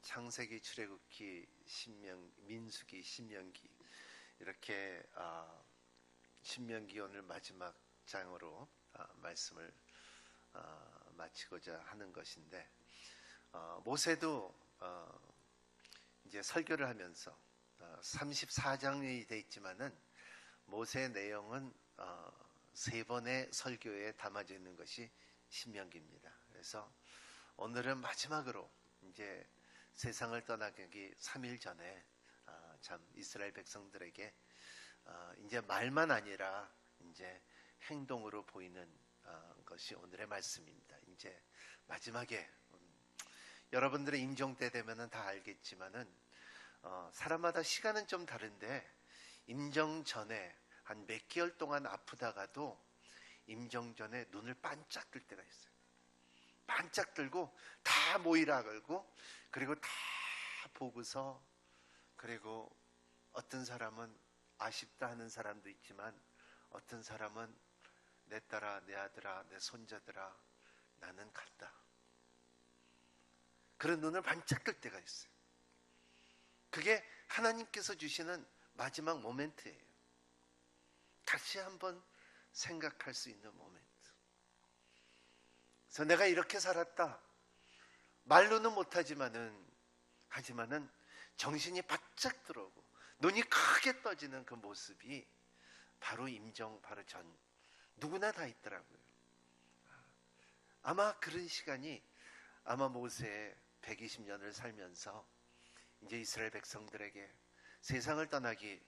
창세기, 출애굽기, 민수기, 신명기 이렇게 신명기 오늘 마지막 장으로 말씀을 마치고자 하는 것인데, 모세도 이제 설교를 하면서 34장이 되어 있지만은 모세의 내용은 3번의 설교에 담아져 있는 것이 신명기입니다. 그래서 오늘은 마지막으로 이제 세상을 떠나기 3일 전에 참 이스라엘 백성들에게 이제 말만 아니라 이제 행동으로 보이는 것이 오늘의 말씀입니다. 이제 마지막에 여러분들의 임종 때 되면은 다 알겠지만은 사람마다 시간은 좀 다른데 임종 전에 한 몇 개월 동안 아프다가도 임종 전에 눈을 반짝 뜰 때가 있어요. 반짝 들고 다 모이라 그러고, 그리고 다 보고서, 그리고 어떤 사람은 아쉽다 하는 사람도 있지만 어떤 사람은 내 딸아, 내 아들아, 내 손자들아, 나는 간다, 그런 눈을 반짝 뜰 때가 있어요. 그게 하나님께서 주시는 마지막 모멘트예요. 다시 한번 생각할 수 있는 모멘트. 그래서 내가 이렇게 살았다, 말로는 하지만은 정신이 바짝 들어오고 눈이 크게 떠지는 그 모습이 바로 임종 바로 전 누구나 다 있더라고요. 아마 그런 시간이 모세 120년을 살면서 이제 이스라엘 백성들에게 세상을 떠나기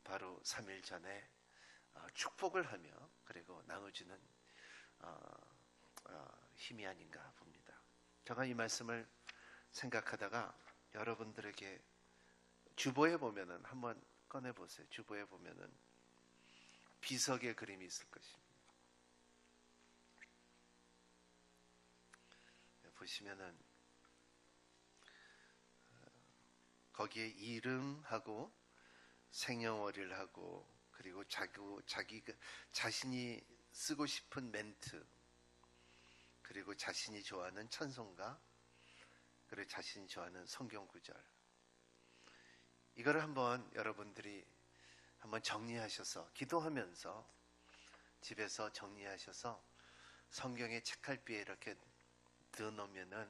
바로 3일 전에 축복을 하며 그리고 나눠주는 힘이 아닌가 봅니다. 제가 이 말씀을 생각하다가 여러분들에게 주보에 보면은 한번 꺼내보세요. 주보에 보면은 비석의 그림이 있을 것입니다. 보시면은 거기에 이름하고 생년월일 하고, 그리고 자기가 자신이 쓰고 싶은 멘트, 그리고 자신이 좋아하는 찬송가, 그리고 자신이 좋아하는 성경 구절, 이거를 한번 여러분들이 한번 정리하셔서 기도하면서 집에서 정리하셔서 성경의 책갈피에 이렇게 넣어놓으면은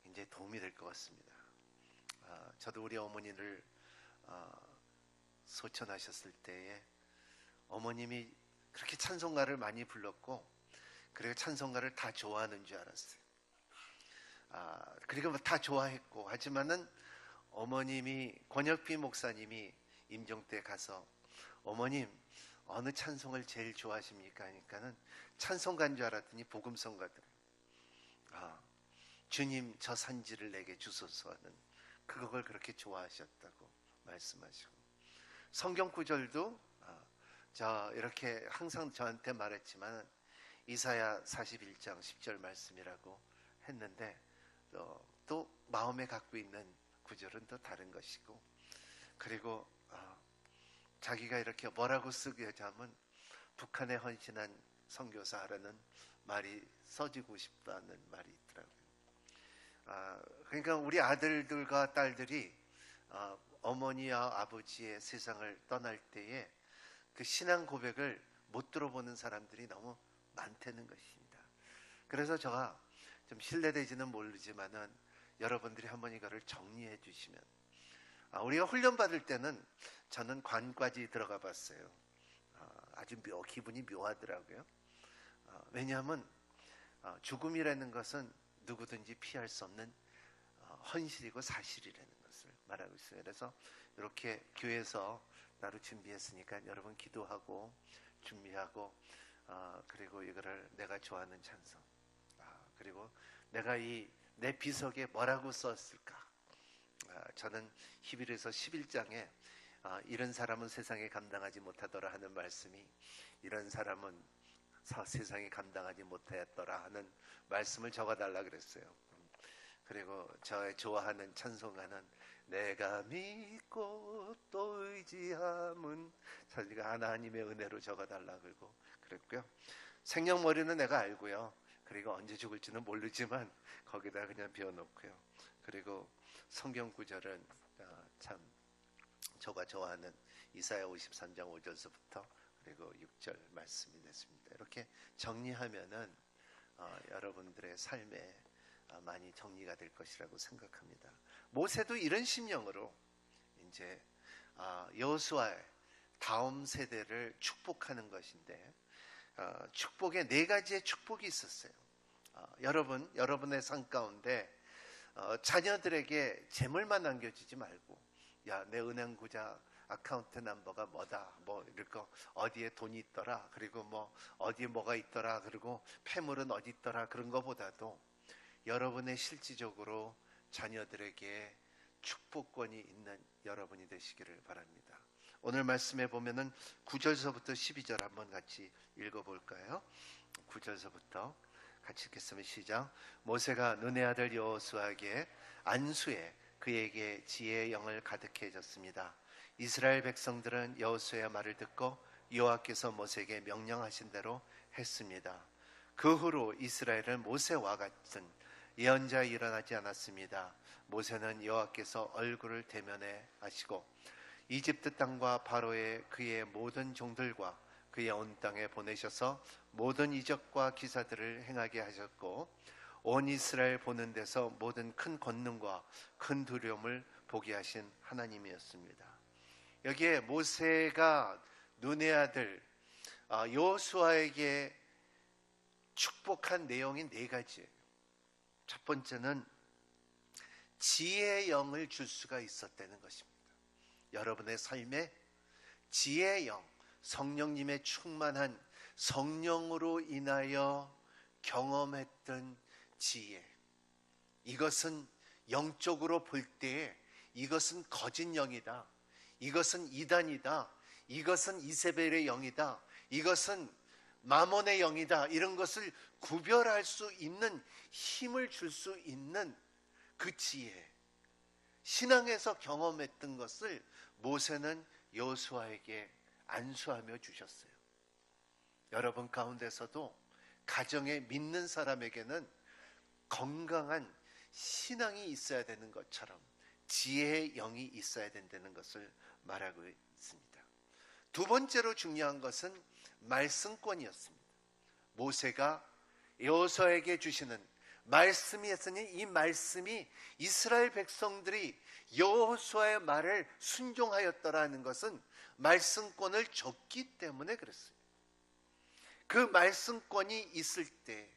이제 도움이 될 것 같습니다. 저도 우리 어머니를 소천하셨을 때에 어머님이 그렇게 찬송가를 많이 불렀고, 그리고 찬송가를 다 좋아하는 줄 알았어요. 그리고 다 좋아했고, 하지만은 어머님이, 권혁비 목사님이 임종 때 가서 어머님 어느 찬송을 제일 좋아하십니까 하니까는 찬송가인 줄 알았더니 복음성가더래요. 주님 저 산지를 내게 주소서 하는 그걸 그렇게 좋아하셨다고 말씀하시고, 성경 구절도 저 이렇게 항상 저한테 말했지만 이사야 41장 10절 말씀이라고 했는데 또 마음에 갖고 있는 구절은 또 다른 것이고, 그리고 자기가 이렇게 뭐라고 쓰게 하자면 북한에 헌신한 선교사라는 말이 써지고 싶다는 말이 있더라고요. 그러니까 우리 아들들과 딸들이 어머니와 아버지의 세상을 떠날 때에 그 신앙 고백을 못 들어보는 사람들이 너무 많다는 것입니다. 그래서 제가 좀 신뢰되지는 모르지만은 여러분들이 한번 이거를 정리해 주시면, 우리가 훈련 받을 때는 저는 관까지 들어가 봤어요. 아주 기분이 묘하더라고요. 왜냐하면 죽음이라는 것은 누구든지 피할 수 없는 헌실이고 사실이라는 것을 말하고 있어요. 그래서 이렇게 교회에서 따로 준비했으니까 여러분 기도하고 준비하고, 그리고 이거를 내가 좋아하는 찬송, 그리고 내가 내 비석에 뭐라고 썼을까. 저는 히브리서 11장에 이런 사람은 세상에 감당하지 못하더라 하는 말씀이, 이런 사람은 세상에 감당하지 못하였더라 하는 말씀을 적어달라 그랬어요. 그리고 저 좋아하는 찬송가는 내가 믿고 또 의지함은, 자기가 하나님의 은혜로 적어달라 그랬고요. 생년월일은 내가 알고요. 그리고 언제 죽을지는 모르지만 거기다 그냥 비워놓고요. 그리고 성경 구절은 참 저가 좋아하는 이사야 53장 5절서부터 그리고 6절 말씀이 됐습니다. 이렇게 정리하면은 여러분들의 삶에 많이 정리가 될 것이라고 생각합니다. 모세도 이런 심령으로 이제 여호수아의 다음 세대를 축복하는 것인데, 축복에 네 가지의 축복이 있었어요. 여러분의 삶 가운데 자녀들에게 재물만 남겨주지 말고, 야, 내 은행구자 아카운트 넘버가 뭐다, 뭐 이럴 거, 어디에 돈이 있더라, 그리고 뭐 어디에 뭐가 있더라, 그리고 폐물은 어디 있더라, 그런 거보다도 여러분의 실질적으로 자녀들에게 축복권이 있는 여러분이 되시기를 바랍니다. 오늘 말씀에 보면은 9절서부터 12절 한번 같이 읽어볼까요? 9절서부터 같이 읽겠습니다. 시작. 모세가 눈의 아들 여호수아에게 안수에 그에게 지혜의 영을 가득해 줬습니다. 이스라엘 백성들은 여호수아의 말을 듣고 여호와께서 모세에게 명령하신 대로 했습니다. 그 후로 이스라엘은 모세와 같은 예언자에 일어나지 않았습니다. 모세는 여호와께서 얼굴을 대면해 하시고 이집트 땅과 바로의 그의 모든 종들과 그의 온 땅에 보내셔서 모든 이적과 기사들을 행하게 하셨고 온 이스라엘 보는 데서 모든 큰 권능과 큰 두려움을 보게 하신 하나님이었습니다. 여기에 모세가 눈의 아들 여호수아에게 축복한 내용이 네 가지예요. 첫 번째는 지혜의 영을 줄 수가 있었다는 것입니다. 여러분의 삶에 지혜의 영, 성령님의 충만한 성령으로 인하여 경험했던 지혜, 이것은 영적으로 볼 때에 이것은 거짓 영이다, 이것은 이단이다, 이것은 이세벨의 영이다, 이것은 마몬의 영이다, 이런 것을 구별할 수 있는 힘을 줄 수 있는 그 지혜, 신앙에서 경험했던 것을 모세는 여호수아에게 안수하며 주셨어요. 여러분 가운데서도 가정에 믿는 사람에게는 건강한 신앙이 있어야 되는 것처럼 지혜의 영이 있어야 된다는 것을 말하고 있습니다. 두 번째로 중요한 것은 말씀권이었습니다. 모세가 여호수아에게 주시는 말씀이 있으니 이 말씀이 이스라엘 백성들이 여호수아의 말을 순종하였더라는 것은 말씀권을 줬기 때문에 그랬어요. 그 말씀권이 있을 때,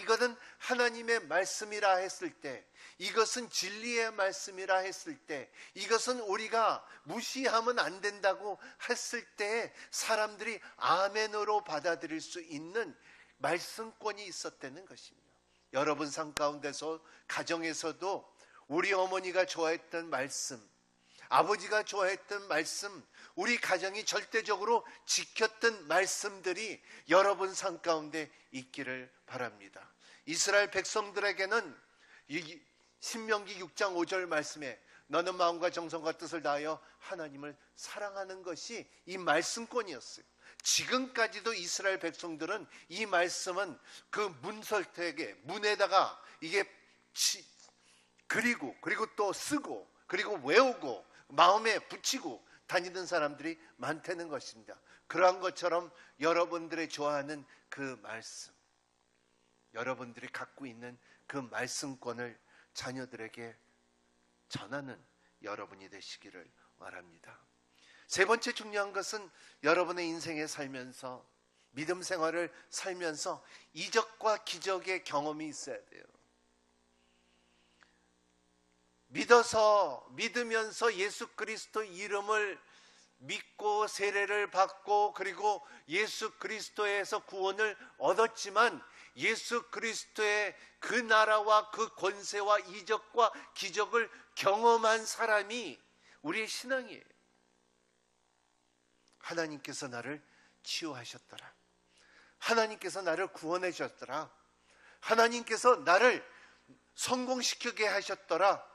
이것은 하나님의 말씀이라 했을 때, 이것은 진리의 말씀이라 했을 때, 이것은 우리가 무시하면 안 된다고 했을 때 사람들이 아멘으로 받아들일 수 있는 말씀권이 있었다는 것입니다. 여러분 삶 가운데서 가정에서도 우리 어머니가 좋아했던 말씀, 아버지가 좋아했던 말씀, 우리 가정이 절대적으로 지켰던 말씀들이 여러분 삶 가운데 있기를 바랍니다. 이스라엘 백성들에게는 신명기 6장 5절 말씀에 너는 마음과 정성과 뜻을 다하여 하나님을 사랑하는 것이 이 말씀권이었어요. 지금까지도 이스라엘 백성들은 이 말씀은 그 문설택에 문에다가 이게 그리고 또 쓰고 그리고 외우고 마음에 붙이고 다니는 사람들이 많다는 것입니다. 그러한 것처럼 여러분들의 좋아하는 그 말씀, 여러분들이 갖고 있는 그 말씀권을 자녀들에게 전하는 여러분이 되시기를 바랍니다. 세 번째 중요한 것은 여러분의 인생에 살면서, 믿음 생활을 살면서 이적과 기적의 경험이 있어야 돼요. 믿으면서 예수 그리스도 이름을 믿고 세례를 받고 그리고 예수 그리스도에서 구원을 얻었지만 예수 그리스도의 그 나라와 그 권세와 이적과 기적을 경험한 사람이 우리의 신앙이에요. 하나님께서 나를 치유하셨더라, 하나님께서 나를 구원해 주셨더라, 하나님께서 나를 성공시키게 하셨더라,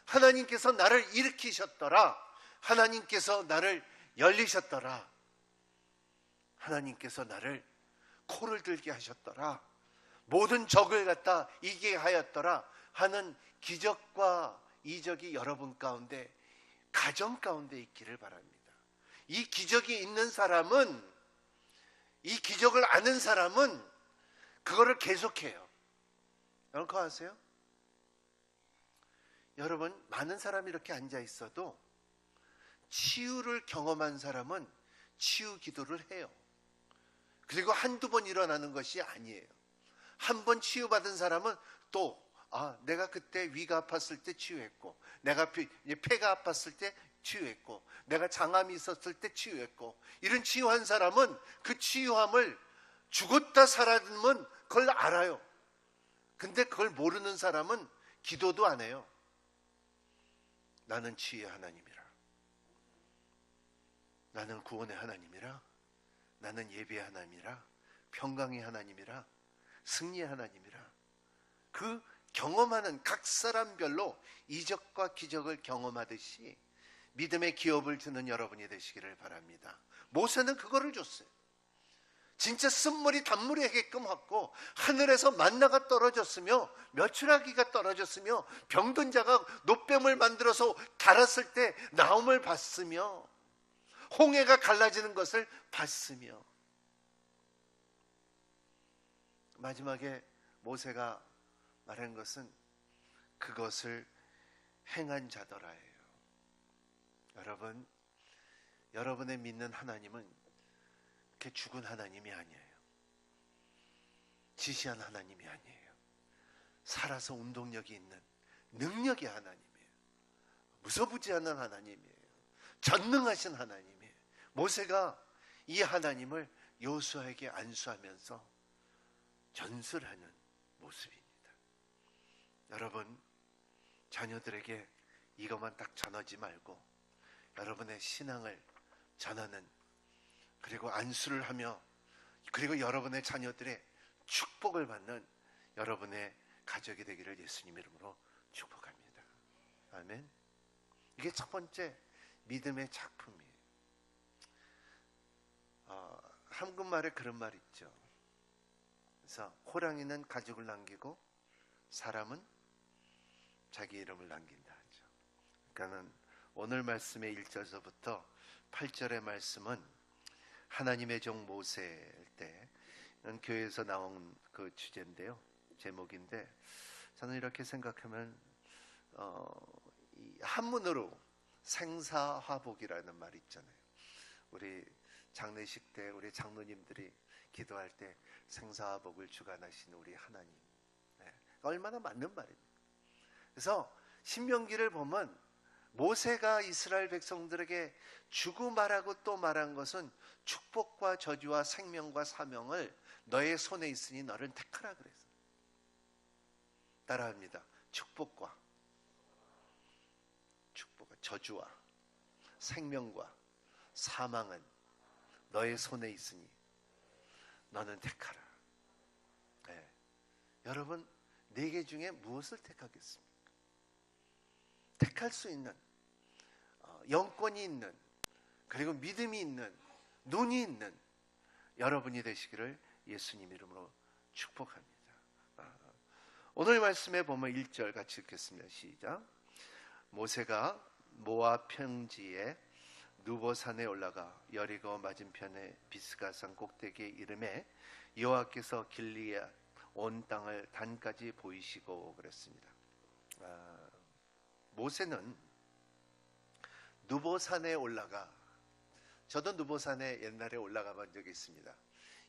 하나님께서 나를 일으키셨더라, 하나님께서 나를 열리셨더라, 하나님께서 나를 코를 들게 하셨더라, 모든 적을 갖다 이기게 하였더라, 하는 기적과 이적이 여러분 가운데, 가정 가운데 있기를 바랍니다. 이 기적이 있는 사람은, 이 기적을 아는 사람은 그거를 계속해요. 여러분 그거 아세요? 여러분, 많은 사람이 이렇게 앉아 있어도 치유를 경험한 사람은 치유 기도를 해요. 그리고 한두 번 일어나는 것이 아니에요. 한 번 치유받은 사람은 또 내가 그때 위가 아팠을 때 치유했고, 내가 폐가 아팠을 때 치유했고, 내가 장암이 있었을 때 치유했고, 이런 치유한 사람은 그 치유함을 죽었다 살아나면 그걸 알아요. 근데 그걸 모르는 사람은 기도도 안 해요. 나는 치유의 하나님이라, 나는 구원의 하나님이라, 나는 예배의 하나님이라, 평강의 하나님이라, 승리의 하나님이라. 그 경험하는, 각 사람별로 이적과 기적을 경험하듯이 믿음의 기업을 주는 여러분이 되시기를 바랍니다. 모세는 그거를 줬어요. 진짜 쓴물이 단물이 되게끔 하고, 하늘에서 만나가 떨어졌으며 메추라기가 떨어졌으며, 병든 자가 노뱀을 만들어서 갈았을 때 나옴을 봤으며, 홍해가 갈라지는 것을 봤으며, 마지막에 모세가 말한 것은 그것을 행한 자더라예요. 여러분, 여러분의 믿는 하나님은 그렇게 죽은 하나님이 아니에요. 지시한 하나님이 아니에요. 살아서 운동력이 있는 능력의 하나님이에요. 무소부지하는 하나님이에요. 전능하신 하나님이에요. 모세가 이 하나님을 여호수아에게 안수하면서 전술하는 모습입니다. 여러분, 자녀들에게 이것만 딱 전하지 말고 여러분의 신앙을 전하는, 그리고 안수를 하며, 그리고 여러분의 자녀들의 축복을 받는 여러분의 가족이 되기를 예수님 이름으로 축복합니다. 아멘. 이게 첫 번째 믿음의 작품이에요. 한국말에 그런 말 있죠. 그래서 호랑이는 가죽을 남기고 사람은 자기 이름을 남긴다 하죠. 그러니까는 오늘 말씀의 1절서부터 8절의 말씀은 하나님의 종 모세 때는 교회에서 나온 그 주제인데요, 제목인데, 저는 이렇게 생각하면 이 한문으로 생사화복이라는 말이 있잖아요. 우리 장례식 때 우리 장로님들이 기도할 때 생사화복을 주관하신 우리 하나님, 얼마나 맞는 말입니까? 그래서 신명기를 보면 모세가 이스라엘 백성들에게 주고 말하고 또 말한 것은 축복과 저주와 생명과 사명을 너의 손에 있으니 너를 택하라 그랬어요. 따라합니다. 축복과 저주와 생명과 사망은 너의 손에 있으니 너는 택하라. 네. 여러분, 4개 중에 무엇을 택하겠습니까? 택할 수 있는, 영권이 있는, 그리고 믿음이 있는, 눈이 있는 여러분이 되시기를 예수님 이름으로 축복합니다. 오늘 말씀에 보면 1절 같이 읽겠습니다. 시작. 모세가 모압 평지에 누보산에 올라가 여리고 맞은편에 비스가산 꼭대기에 이름에 여호와께서 길리앗 온 땅을 단까지 보이시고 그랬습니다. 모세는 누보산에 올라가, 저도 누보산에 옛날에 올라가 본 적이 있습니다.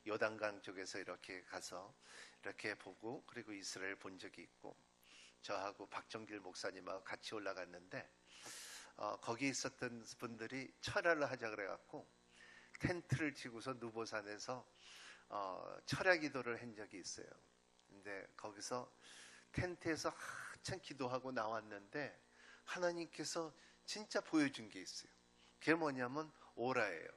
요단강 쪽에서 이렇게 가서 이렇게 보고, 그리고 이스라엘 본 적이 있고, 저하고 박정길 목사님하고 같이 올라갔는데 거기 있었던 분들이 철야를 하자 그래갖고 텐트를 치고서 누보산에서 철야 기도를 한 적이 있어요. 근데 거기서 텐트에서 한참 기도하고 나왔는데 하나님께서 진짜 보여준 게 있어요. 그게 뭐냐면 오라예요.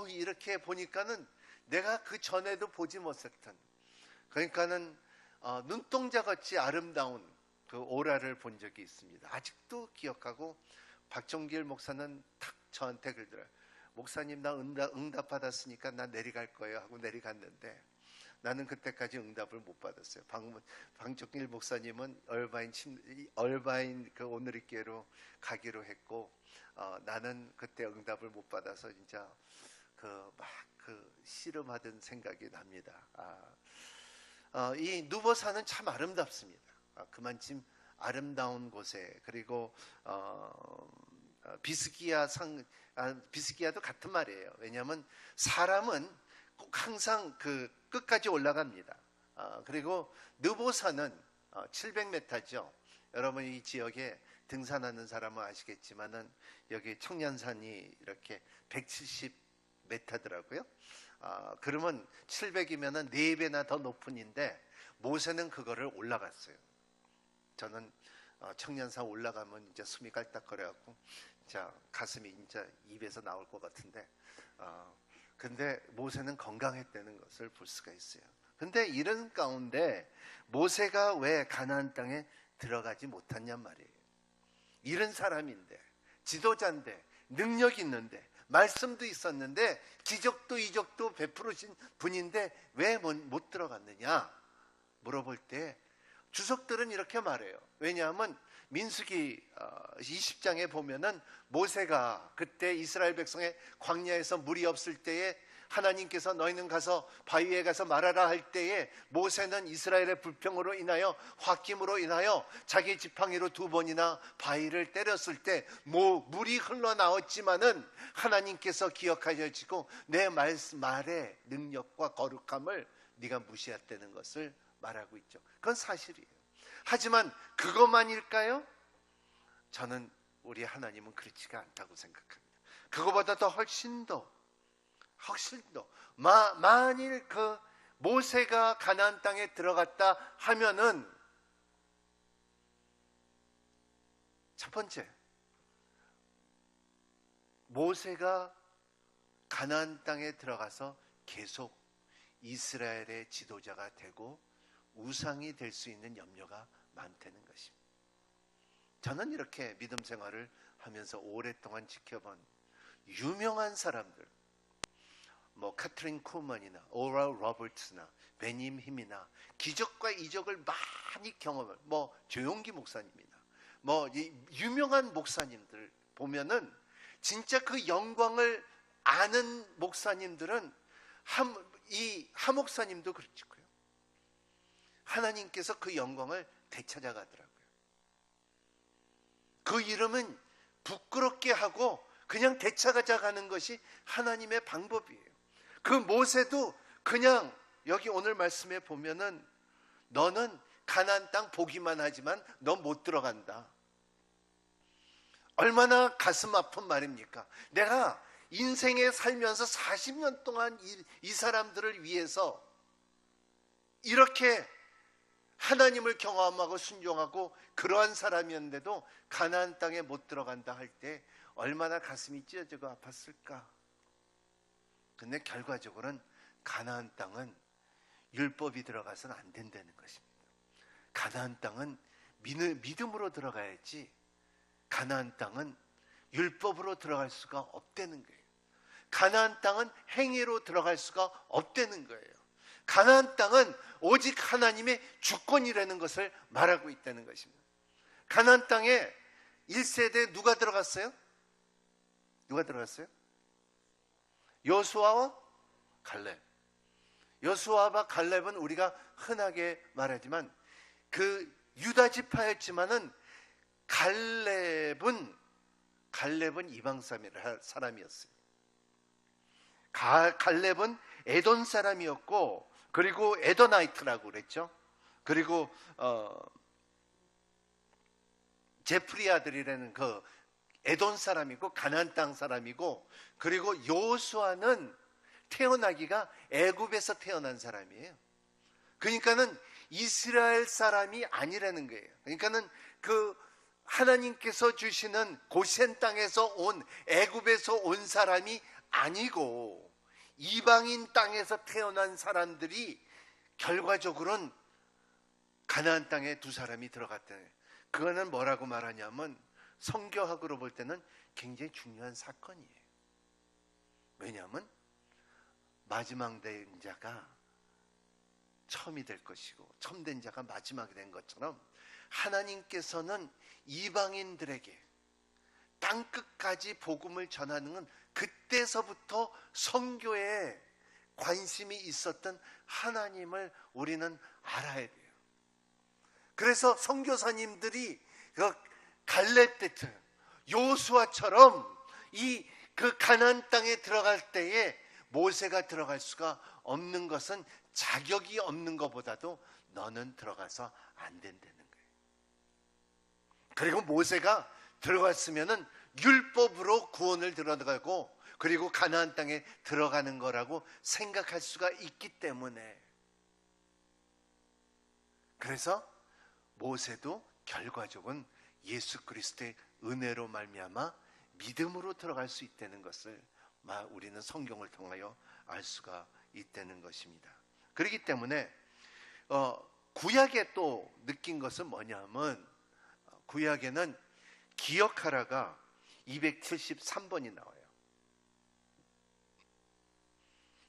이렇게 보니까는 내가 그 전에도 보지 못했던, 그러니까는 눈동자같이 아름다운 그 오라를 본 적이 있습니다. 아직도 기억하고, 박정길 목사는 탁 저한테 그러더라고요. 목사님, 나 응답 받았으니까 나 내려갈 거예요 하고 내려갔는데 나는 그때까지 응답을 못 받았어요. 방종길 목사님은 얼바인 그 오늘리교회로 가기로 했고, 나는 그때 응답을 못 받아서 진짜 그 씨름하던 생각이 납니다. 이 누보산은 참 아름답습니다. 그만큼 아름다운 곳에, 그리고 비스기야도 같은 말이에요. 왜냐하면 사람은 꼭 항상 그 끝까지 올라갑니다. 그리고 느보산은 700m죠. 여러분 이 지역에 등산하는 사람은 아시겠지만은 여기 청년산이 이렇게 170m더라고요. 그러면 700이면은 4배나 더 높은인데 모세는 그거를 올라갔어요. 저는 청년산 올라가면 이제 숨이 깔딱거려갖고 자 가슴이 이제 입에서 나올 것 같은데, 근데 모세는 건강했다는 것을 볼 수가 있어요. 근데 이런 가운데 모세가 왜 가나안 땅에 들어가지 못했냔 말이에요. 이런 사람인데, 지도자인데, 능력 있는데, 말씀도 있었는데, 기적도 이적도 베푸르신 분인데 왜 못 들어갔느냐 물어볼 때 주석들은 이렇게 말해요. 왜냐하면 민수기 20장에 보면은 모세가 그때 이스라엘 백성의 광야에서 물이 없을 때에 하나님께서 너희는 가서 바위에 가서 말하라 할 때에 모세는 이스라엘의 불평으로 인하여 홧김으로 인하여 자기 지팡이로 2번이나 바위를 때렸을 때 물이 흘러나왔지만은 하나님께서 기억하셔지고 내 말의 능력과 거룩함을 네가 무시했다는 것을 말하고 있죠. 그건 사실이에요. 하지만 그것만일까요? 저는 우리 하나님은 그렇지가 않다고 생각합니다. 그거보다 더 훨씬 더 만일 그 모세가 가나안 땅에 들어갔다 하면은 첫 번째, 모세가 가나안 땅에 들어가서 계속 이스라엘의 지도자가 되고 우상이 될 수 있는 염려가 많다는 것입니다. 저는 이렇게 믿음 생활을 하면서 오랫동안 지켜본 유명한 사람들, 뭐 카트린 쿠먼이나 오럴 로버츠나 베님 힘이나 기적과 이적을 많이 경험한 뭐 조용기 목사님이나 뭐 유명한 목사님들 보면은 진짜 그 영광을 아는 목사님들은 하 목사님도 그렇고요. 하나님께서 그 영광을 되찾아가더라고요. 그 이름은 부끄럽게 하고 그냥 되찾아가는 것이 하나님의 방법이에요. 그 모세도 그냥 여기 오늘 말씀에 보면은 너는 가나안 땅 보기만 하지만 넌 못 들어간다. 얼마나 가슴 아픈 말입니까? 내가 인생에 살면서 40년 동안 이 사람들을 위해서 이렇게 하나님을 경험하고 순종하고 그러한 사람이었는데도 가나안 땅에 못 들어간다 할 때 얼마나 가슴이 찢어지고 아팠을까. 근데 결과적으로는 가나안 땅은 율법이 들어가서는 안 된다는 것입니다. 가나안 땅은 믿음으로 들어가야지 가나안 땅은 율법으로 들어갈 수가 없다는 거예요. 가나안 땅은 행위로 들어갈 수가 없다는 거예요. 가나안 땅은 오직 하나님의 주권이라는 것을 말하고 있다는 것입니다. 가나안 땅에 1세대 누가 들어갔어요? 누가 들어갔어요? 여호수아와 갈렙. 여호수아와 갈렙은 우리가 흔하게 말하지만 그 유다 지파였지만은 갈렙은 이방 사람이었어요. 갈렙은 에돈 사람이었고, 그리고 에도나이트라고 그랬죠. 그리고 제프리 아들이라는 그 에돈 사람이고 가나안 땅 사람이고, 그리고 여호수아는 태어나기가 애굽에서 태어난 사람이에요. 그러니까는 이스라엘 사람이 아니라는 거예요. 그러니까는 그 하나님께서 주시는 고센 땅에서 온 애굽에서 온 사람이 아니고 이방인 땅에서 태어난 사람들이 결과적으로는 가나안 땅에 두 사람이 들어갔대요. 그거는 뭐라고 말하냐면 성경학으로 볼 때는 굉장히 중요한 사건이에요. 왜냐하면 마지막 대행자가 처음이 될 것이고 참된 자가 마지막이 된 것처럼 하나님께서는 이방인들에게 땅끝까지 복음을 전하는 건 그때서부터 선교에 관심이 있었던 하나님을 우리는 알아야 돼요. 그래서 선교사님들이 그 갈렙 때처럼 요수아처럼 그 가나안 땅에 들어갈 때에 모세가 들어갈 수가 없는 것은 자격이 없는 것보다도 너는 들어가서 안 된다는 거예요. 그리고 모세가 들어갔으면은 율법으로 구원을 들어가고 그리고 가나안 땅에 들어가는 거라고 생각할 수가 있기 때문에, 그래서 모세도 결과적은 예수 그리스도의 은혜로 말미암아 믿음으로 들어갈 수 있다는 것을 우리는 성경을 통하여 알 수가 있다는 것입니다. 그렇기 때문에 구약에 또 느낀 것은 뭐냐면, 구약에는 기억하라가 273번이 나와요.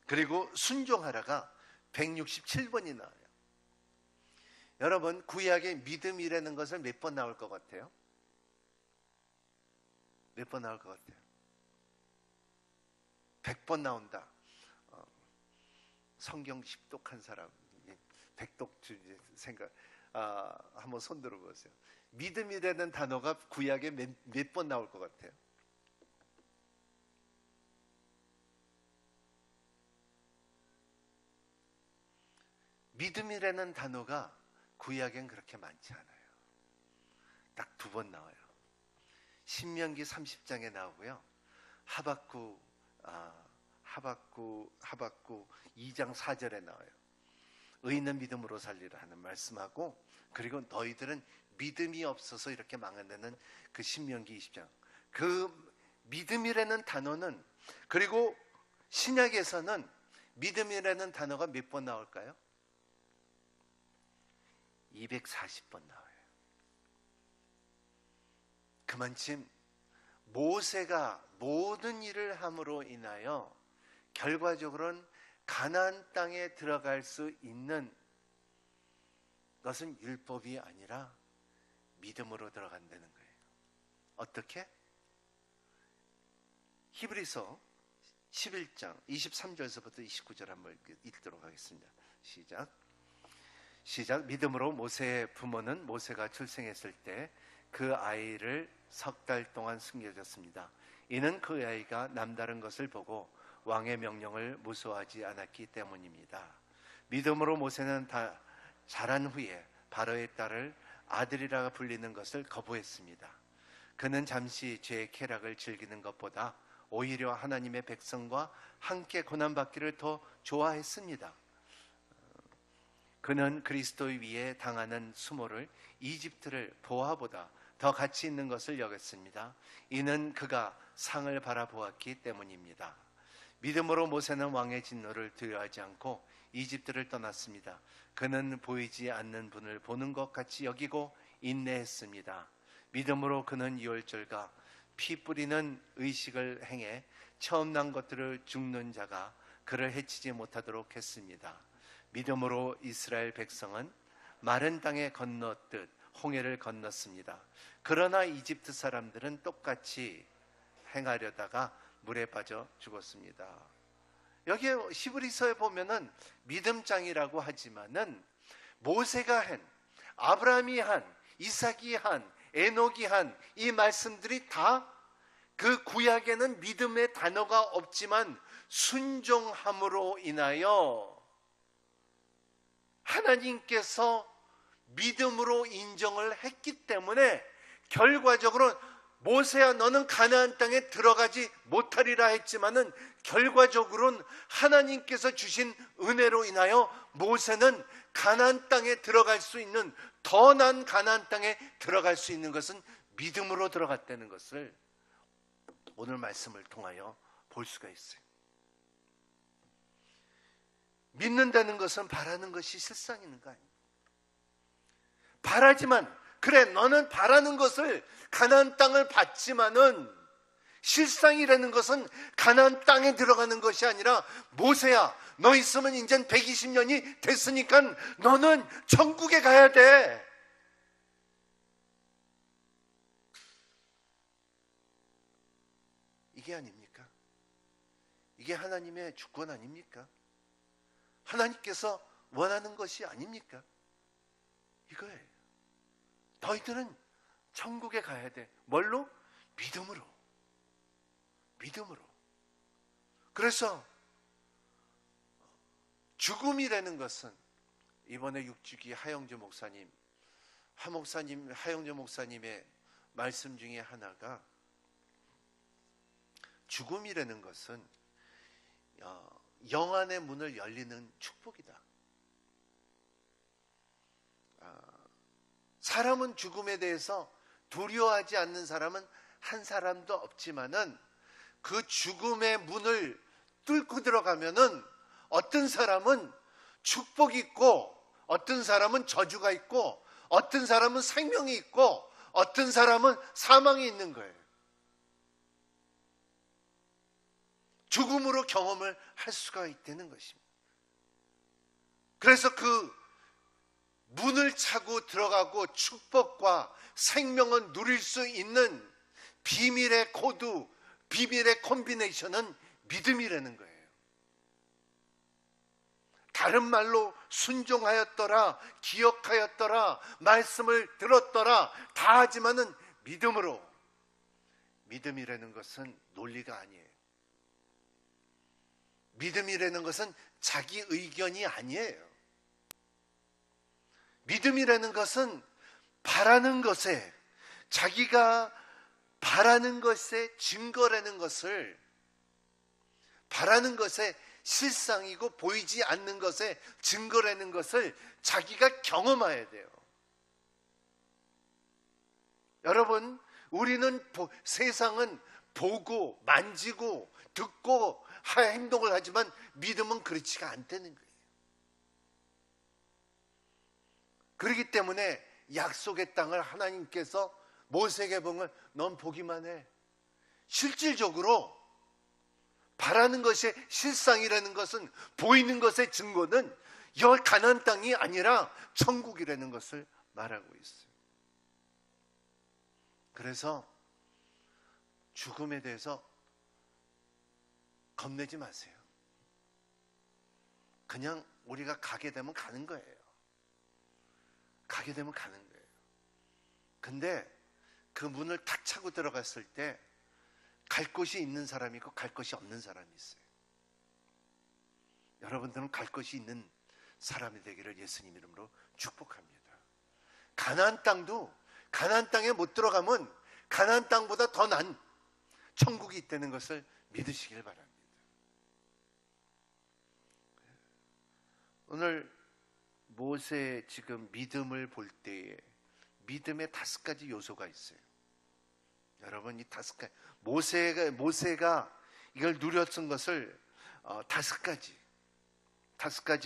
그리고 순종하라가 167번이 나와요. 여러분, 구약에 믿음이라는 것을 몇 번 나올 것 같아요? 몇 번 나올 것 같아요? 100번 나온다. 성경 십독한 사람, 백독 생각, 한번 손 들어보세요. 믿음이라는 단어가 구약에 몇 번 나올 것 같아요? 믿음이라는 단어가 구약엔 그렇게 많지 않아요. 딱 2번 나와요. 신명기 30장에 나오고요. 하박국 2장 4절에 나와요. 의인은 믿음으로 살리라 하는 말씀하고, 그리고 너희들은 믿음이 없어서 이렇게 망한다는 그 신명기 20장. 그 믿음이라는 단어는, 그리고 신약에서는 믿음이라는 단어가 몇 번 나올까요? 240번 나와요. 그만큼 모세가 모든 일을 함으로 인하여 결과적으로는 가나안 땅에 들어갈 수 있는 것은 율법이 아니라 믿음으로 들어간다는 거예요. 어떻게? 히브리서 11장 23절에서부터 29절 한번 읽도록 하겠습니다. 시작. 믿음으로 모세의 부모는 모세가 출생했을 때 그 아이를 3달 동안 숨겨졌습니다. 이는 그 아이가 남다른 것을 보고 왕의 명령을 무서워하지 않았기 때문입니다. 믿음으로 모세는 다 자란 후에 바로의 딸을 아들이라 불리는 것을 거부했습니다. 그는 잠시 죄의 쾌락을 즐기는 것보다 오히려 하나님의 백성과 함께 고난받기를 더 좋아했습니다. 그는 그리스도 위에 당하는 수모를, 이집트를 보화보다 더 가치 있는 것을 여겼습니다. 이는 그가 상을 바라보았기 때문입니다. 믿음으로 모세는 왕의 진노를 두려워하지 않고 이집트를 떠났습니다. 그는 보이지 않는 분을 보는 것 같이 여기고 인내했습니다. 믿음으로 그는 유월절과 피 뿌리는 의식을 행해 처음 난 것들을 죽는 자가 그를 해치지 못하도록 했습니다. 믿음으로 이스라엘 백성은 마른 땅에 건넜듯 홍해를 건넜습니다. 그러나 이집트 사람들은 똑같이 행하려다가 물에 빠져 죽었습니다. 여기 히브리서에 보면은 믿음장이라고 하지만은 모세가 한, 아브라함이 한, 이삭이 한, 에녹이 한 이 말씀들이 다 그 구약에는 믿음의 단어가 없지만 순종함으로 인하여 하나님께서 믿음으로 인정을 했기 때문에 결과적으로 모세야 너는 가나안 땅에 들어가지 못하리라 했지만은 결과적으로는 하나님께서 주신 은혜로 인하여 모세는 가나안 땅에 들어갈 수 있는, 더 나은 가나안 땅에 들어갈 수 있는 것은 믿음으로 들어갔다는 것을 오늘 말씀을 통하여 볼 수가 있어요. 믿는다는 것은 바라는 것이 실상 있는 거 아닙니까? 바라지만, 그래 너는 바라는 것을 가나안 땅을 받지만은 실상이라는 것은 가나안 땅에 들어가는 것이 아니라 모세야, 너 있으면 이젠 120년이 됐으니까 너는 천국에 가야 돼. 이게 아닙니까? 이게 하나님의 주권 아닙니까? 하나님께서 원하는 것이 아닙니까? 이거예요. 너희들은 천국에 가야 돼. 뭘로? 믿음으로. 믿음으로. 그래서 죽음이라는 것은 이번에 육주기 하영주 목사님, 하영주 목사님의 말씀 중에 하나가, 죽음이라는 것은 영안의 문을 열리는 축복이다. 사람은 죽음에 대해서 두려워하지 않는 사람은 한 사람도 없지만은 그 죽음의 문을 뚫고 들어가면은 어떤 사람은 축복이 있고, 어떤 사람은 저주가 있고, 어떤 사람은 생명이 있고, 어떤 사람은 사망이 있는 거예요. 죽음으로 경험을 할 수가 있다는 것입니다. 그래서 그 문을 차고 들어가고 축복과 생명을 누릴 수 있는 비밀의 코드, 비밀의 콤비네이션은 믿음이라는 거예요. 다른 말로 순종하였더라, 기억하였더라, 말씀을 들었더라 다 하지만은 믿음으로. 믿음이라는 것은 논리가 아니에요. 믿음이라는 것은 자기 의견이 아니에요. 믿음이라는 것은 바라는 것에, 자기가 바라는 것의 증거라는 것을, 바라는 것의 실상이고 보이지 않는 것의 증거라는 것을 자기가 경험해야 돼요. 여러분, 우리는 세상은 보고 만지고 듣고 행동을 하지만 믿음은 그렇지가 않다는 거예요. 그렇기 때문에 약속의 땅을 하나님께서 모세에게 보면 넌 보기만 해. 실질적으로 바라는 것이 실상이라는 것은, 보이는 것의 증거는 여 가나안 땅이 아니라 천국이라는 것을 말하고 있어요. 그래서 죽음에 대해서 겁내지 마세요. 그냥 우리가 가게 되면 가는 거예요. 가게 되면 가는 거예요. 근데 그 문을 탁 차고 들어갔을 때 갈 곳이 있는 사람이 있고 갈 곳이 없는 사람이 있어요. 여러분들은 갈 곳이 있는 사람이 되기를 예수님 이름으로 축복합니다. 가나안 땅도, 가나안 땅에 못 들어가면 가나안 땅보다 더 난 천국이 있다는 것을 믿으시길 바랍니다. 오늘 모세의 지금 믿음을 볼 때에 믿음의 5가지 요소가 있어요. 여러분, 이 5가지, 모세가 이걸 누렸던 것을 5가지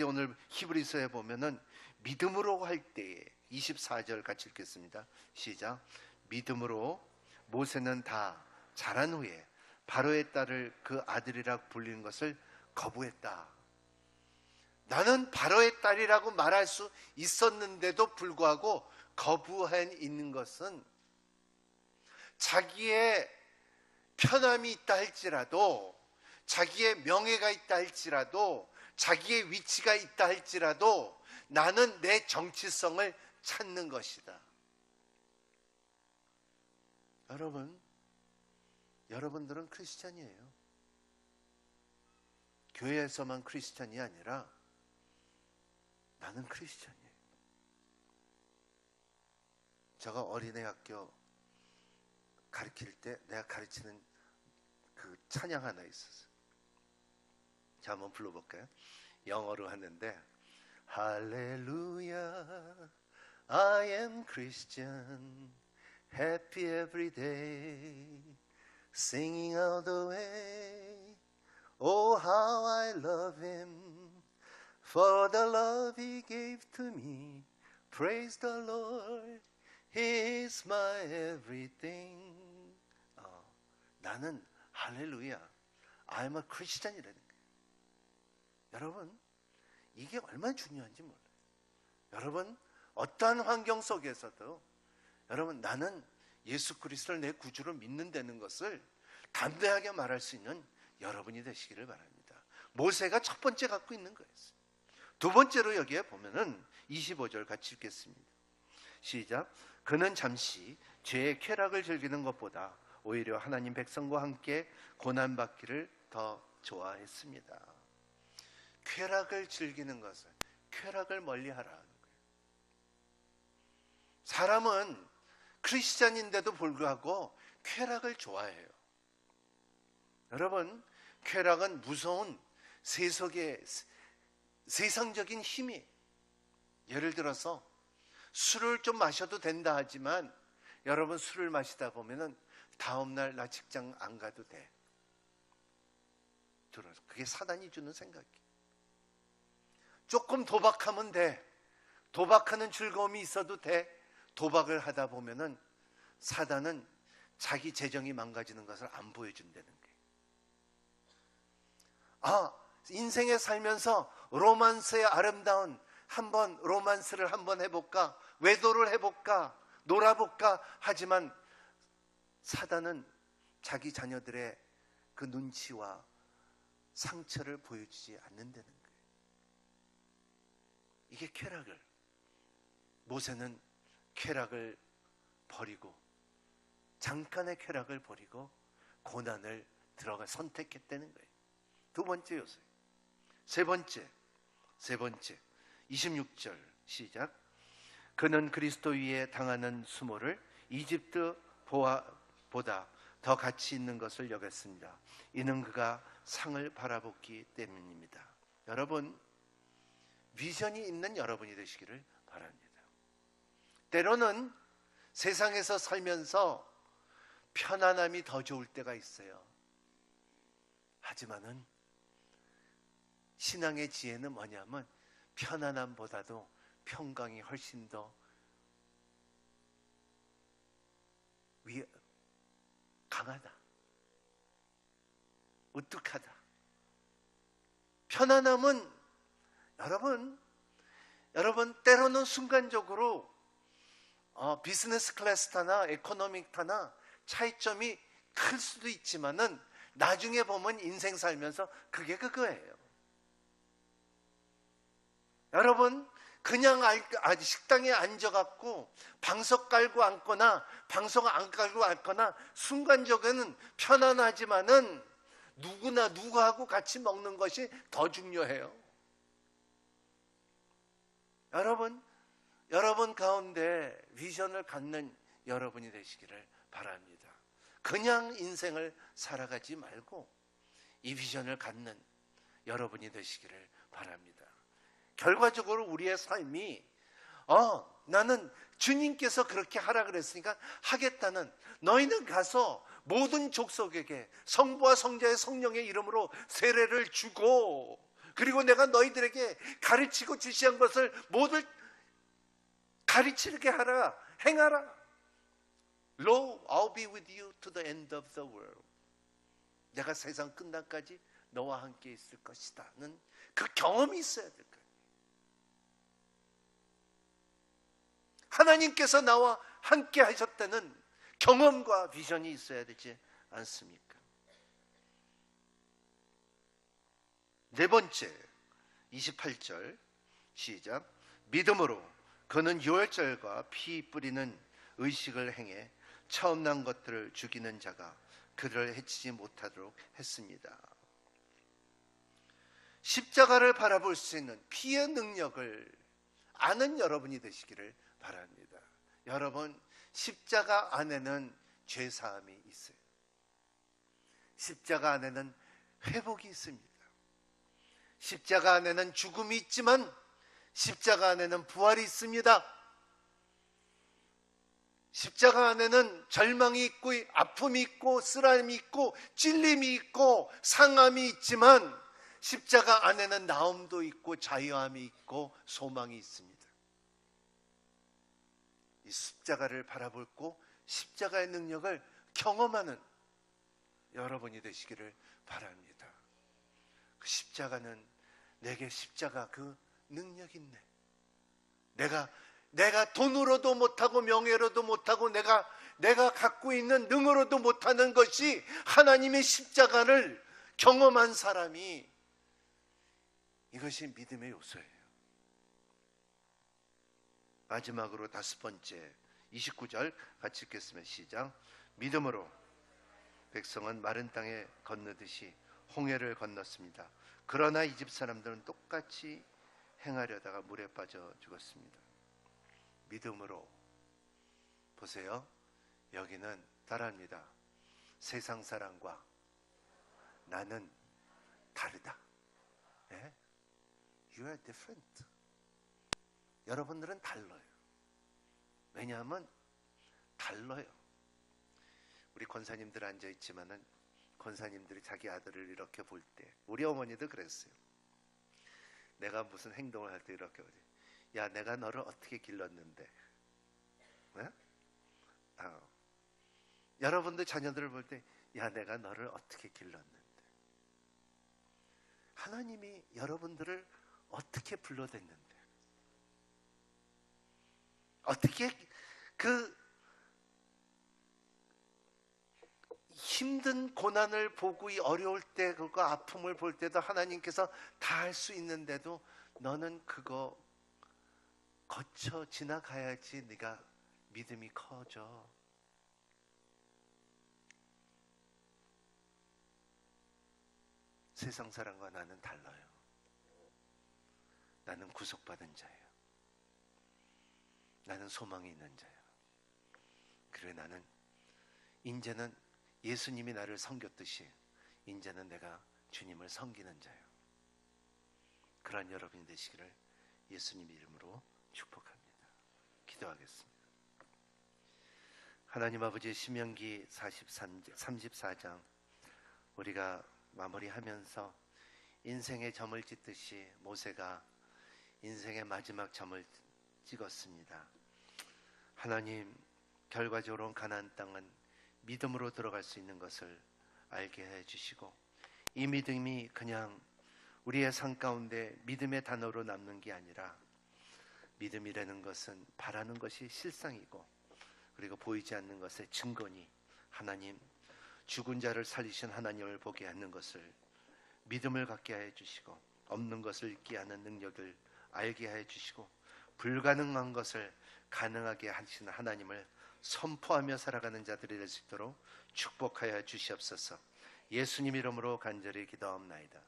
오늘 히브리서에 보면은 믿음으로 할 때에 24절 같이 읽겠습니다. 시작. 믿음으로 모세는 다 자란 후에 바로의 딸을 그 아들이라 불리는 것을 거부했다. 나는 바로의 딸이라고 말할 수 있었는데도 불구하고 거부해 있는 것은, 자기의 편함이 있다 할지라도, 자기의 명예가 있다 할지라도, 자기의 위치가 있다 할지라도 나는 내 정치성을 찾는 것이다. 여러분들은 크리스찬이에요. 교회에서만 크리스찬이 아니라 나는 크리스찬이에요. 제가 어린애 학교 가르칠 때 내가 가르치는 그 찬양 하나 있었어요. 자, 한번 불러볼까요? 영어로 하는데, 할렐루야, I am Christian, happy every day, singing all the way, oh how I love him, for the love he gave to me, praise the Lord, he is my everything. 나는 할렐루야, I'm a Christian이라는 거예요. 여러분, 이게 얼마나 중요한지 몰라요. 여러분, 어떠한 환경 속에서도 여러분, 나는 예수 그리스도를 내 구주로 믿는다는 것을 담대하게 말할 수 있는 여러분이 되시기를 바랍니다. 모세가 첫 번째 갖고 있는 거였어요. 두 번째로 여기에 보면은 25절 같이 읽겠습니다. 시작. 그는 잠시 죄의 쾌락을 즐기는 것보다 오히려 하나님 백성과 함께 고난받기를 더 좋아했습니다. 쾌락을 즐기는 것을, 쾌락을 멀리하라 하는 거예요. 사람은 크리스찬인데도 불구하고 쾌락을 좋아해요. 여러분, 쾌락은 무서운 세상적인 힘이, 예를 들어서 술을 좀 마셔도 된다 하지만 여러분, 술을 마시다 보면은 다음날 나 직장 안 가도 돼. 그게 사단이 주는 생각이에요. 조금 도박하면 돼. 도박하는 즐거움이 있어도 돼. 도박을 하다 보면은 사단은 자기 재정이 망가지는 것을 안 보여준다는 거예요. 인생에 살면서 로만스의 아름다운 로만스를 한번 해볼까? 외도를 해볼까? 놀아볼까? 하지만 사단은 자기 자녀들의 그 눈치와 상처를 보여주지 않는다는 거예요. 이게 쾌락을, 모세는 쾌락을 버리고, 잠깐의 쾌락을 버리고 고난을 선택했다는 거예요. 두 번째 요소예요. 세 번째 26절 시작. 그는 그리스도 위에 당하는 수모를 이집트보다 더 가치 있는 것을 여겼습니다. 이는 그가 상을 바라봤기 때문입니다. 여러분, 비전이 있는 여러분이 되시기를 바랍니다. 때로는 세상에서 살면서 편안함이 더 좋을 때가 있어요. 하지만은 신앙의 지혜는 뭐냐면 편안함보다도 평강이 훨씬 더 강하다, 우뚝하다. 편안함은 여러분 때로는 순간적으로 비즈니스 클래스 타나 에코노믹 타나 차이점이 클 수도 있지만은 나중에 보면 인생 살면서 그게 그거예요. 여러분, 그냥 식당에 앉아갖고 방석 깔고 앉거나 방석 안 깔고 앉거나 순간적으로는 편안하지만은 누구나 누구하고 같이 먹는 것이 더 중요해요. 여러분 가운데 비전을 갖는 여러분이 되시기를 바랍니다. 그냥 인생을 살아가지 말고 이 비전을 갖는 여러분이 되시기를 바랍니다. 결과적으로 우리의 삶이 나는 주님께서 그렇게 하라 그랬으니까 하겠다는, 너희는 가서 모든 족속에게 성부와 성자의 성령의 이름으로 세례를 주고, 그리고 내가 너희들에게 가르치고 지시한 것을 모두 가르치게 하라, 행하라. Lo, I'll be with you to the end of the world. 내가 세상 끝날까지 너와 함께 있을 것이다는 그 경험이 있어야 될 거예요. 하나님께서 나와 함께 하셨다는 경험과 비전이 있어야 되지 않습니까? 네 번째 28절 시작. 믿음으로 그는 유월절과 피 뿌리는 의식을 행해 처음 난 것들을 죽이는 자가 그를 해치지 못하도록 했습니다. 십자가를 바라볼 수 있는 피의 능력을 아는 여러분이 되시기를 바랍니다. 여러분, 십자가 안에는 죄사함이 있어요. 십자가 안에는 회복이 있습니다. 십자가 안에는 죽음이 있지만 십자가 안에는 부활이 있습니다. 십자가 안에는 절망이 있고 아픔이 있고 쓰라림이 있고 찔림이 있고 상함이 있지만 십자가 안에는 나음도 있고 자유함이 있고 소망이 있습니다. 이 십자가를 바라보고 십자가의 능력을 경험하는 여러분이 되시기를 바랍니다. 그 십자가는 내게 십자가 그 능력 있네. 내가 돈으로도 못하고 명예로도 못하고 내가 갖고 있는 능으로도 못하는 것이 하나님의 십자가를 경험한 사람이, 이것이 믿음의 요소예요. 마지막으로 5번째 29절 같이 읽겠습니다. 시작. 믿음으로 백성은 마른 땅에 건너듯이 홍해를 건넜습니다. 그러나 이 집 사람들은 똑같이 행하려다가 물에 빠져 죽었습니다. 믿음으로. 보세요. 여기는 따라합니다. 세상 사람과 나는 다르다. 네? You are different. 여러분들은 달라요. 왜냐하면 달라요. 우리 권사님들 앉아있지만은 권사님들이 자기 아들을 이렇게 볼 때, 우리 어머니도 그랬어요. 내가 무슨 행동을 할 때 이렇게 보지. 야, 내가 너를 어떻게 길렀는데. 네? 여러분들 자녀들을 볼 때, 야, 내가 너를 어떻게 길렀는데. 하나님이 여러분들을 어떻게 불러댔는데, 어떻게 그 힘든 고난을 보고 이 어려울 때, 그거 아픔을 볼 때도 하나님께서 다 할 수 있는데도 너는 그거 거쳐 지나가야지 네가 믿음이 커져. 세상 사람과 나는 달라요. 나는 구속받은 자예요. 나는 소망이 있는 자예요. 그래, 나는 이제는 예수님이 나를 섬겼듯이 이제는 내가 주님을 섬기는 자예요. 그러한 여러분이 되시기를 예수님 이름으로 축복합니다. 기도하겠습니다. 하나님 아버지, 신명기 34장 우리가 마무리하면서 인생의 점을 찍듯이 모세가 인생의 마지막 점을 찍었습니다. 하나님, 결과적으로 가나안 땅은 믿음으로 들어갈 수 있는 것을 알게 해주시고, 이 믿음이 그냥 우리의 삶 가운데 믿음의 단어로 남는 게 아니라, 믿음이라는 것은 바라는 것이 실상이고, 그리고 보이지 않는 것의 증거니, 하나님, 죽은 자를 살리신 하나님을 보게 하는 것을 믿음을 갖게 해 주시고, 없는 것을 있게 하는 능력을 알게 해 주시고, 불가능한 것을 가능하게 하시는 하나님을 선포하며 살아가는 자들이 될 수 있도록 축복하여 주시옵소서. 예수님 이름으로 간절히 기도하옵나이다.